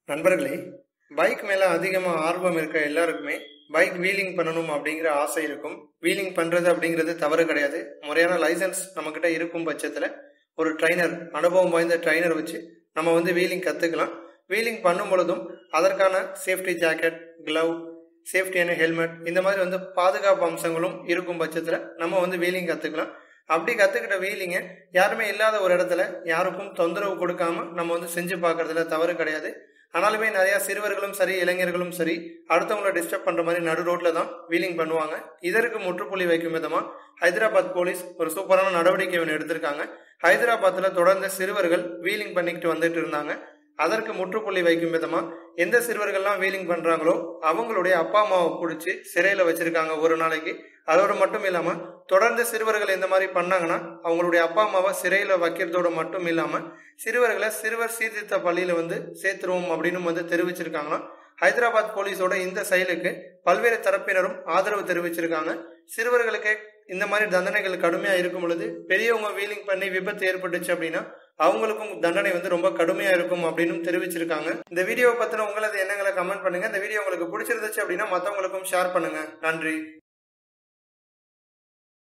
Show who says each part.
Speaker 1: நண்பர்களே, பைக் மேல அதிகமா ஆர்வம் இருக்க எல்லாருக்குமே பைக் வீலிங் பண்ணணும் அப்படிங்கிற ஆசை இருக்கும். வீலிங் பண்றது அப்படிங்கிறது தவறு கிடையாது. முறையான லைசன்ஸ் நம்ம கிட்ட இருக்கும் பட்சத்துல ஒரு ட்ரைனர், அனுபவம் வாய்ந்த ட்ரைனர் வச்சு நம்ம வீலிங் கத்துக்கலாம். வீலிங் பண்ணும் பொழுதும் அதற்கான சேஃப்டி ஜாக்கெட், கிளவ், சேஃப்டியான ஹெல்மெட் இந்த மாதிரி பாதுகாப்பு அம்சங்களும் இருக்கும் பட்சத்துல நம்ம வீலிங் கத்துக்கலாம். அப்படி கத்துக்கிட்ட வீலிங்க யாருமே இல்லாத ஒரு இடத்துல யாருக்கும் தொந்தரவு கொடுக்காம நம்ம செஞ்சு பார்க்கறதுல தவறு கிடையாது. ஆனாலுமே நிறைய சிறுவர்களும் சரி, இளைஞர்களும் சரி, அடுத்தவங்களை டிஸ்டர்ப் பண்ற மாதிரி நடு ரோட்ல தான் வீலிங் பண்ணுவாங்க. இதற்கு முற்றுப்புள்ளி வைக்கும் விதமா ஹைதராபாத் போலீஸ் ஒரு சூப்பரான நடவடிக்கை ஒன்று எடுத்திருக்காங்க. ஹைதராபாத்ல தொடர்ந்து சிறுவர்கள் வீலிங் பண்ணிக்கிட்டு வந்துட்டு இருந்தாங்க. அதற்கு முற்றுப்புள்ளி வைக்கும் விதமா எந்த சிறுவர்கள்லாம் வீலிங் பண்றாங்களோ அவங்களுடைய அப்பா அம்மாவை பிடிச்சி சிறையில வச்சிருக்காங்க ஒரு நாளைக்கு. அதோடு மட்டும் இல்லாம தொடர்ந்து சிறுவர்கள் இந்த மாதிரி பண்ணாங்கன்னா அவங்களுடைய அப்பா அம்மாவை சிறையில வைக்கிறதோடு மட்டும் இல்லாம சிறுவர்களை சிறுவர் சீர்திருத்த பள்ளியில சேர்த்துருவோம் அப்படின்னு தெரிவிச்சிருக்காங்கன்னா. ஹைதராபாத் போலீஸோட இந்த செயலுக்கு பல்வேறு தரப்பினரும் ஆதரவு தெரிவிச்சிருக்காங்க. சிறுவர்களுக்கு இந்த மாதிரி தண்டனைகள் கடுமையா இருக்கும் பொழுது பெரியவங்க வீலிங் பண்ணி விபத்து ஏற்பட்டுச்சு அப்படின்னா அவங்களுக்கும் தண்டனை ரொம்ப கடுமையா இருக்கும் அப்படின்னு தெரிவிச்சிருக்காங்க. இந்த வீடியோவை பத்தின உங்களது எண்ணங்களை கமெண்ட் பண்ணுங்க. இந்த வீடியோ உங்களுக்கு பிடிச்சிருந்துச்சு அப்படின்னா மற்றவங்களுக்கும் ஷேர் பண்ணுங்க. நன்றி.